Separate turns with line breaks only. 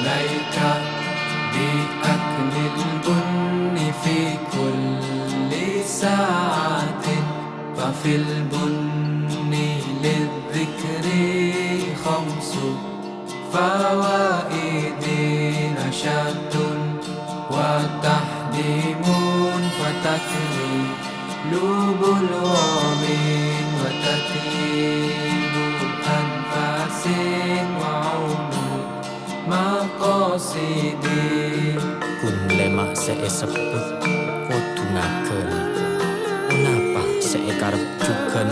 عليك بأكل البن في كل ساعة ففي البن للذكر 5 فوائد نشاط وتحديم فتقليب الوام وتطيب أنفاس وعون مقاصد.
Kun lemak see sebut kudunakeun, unapa see karep jukeun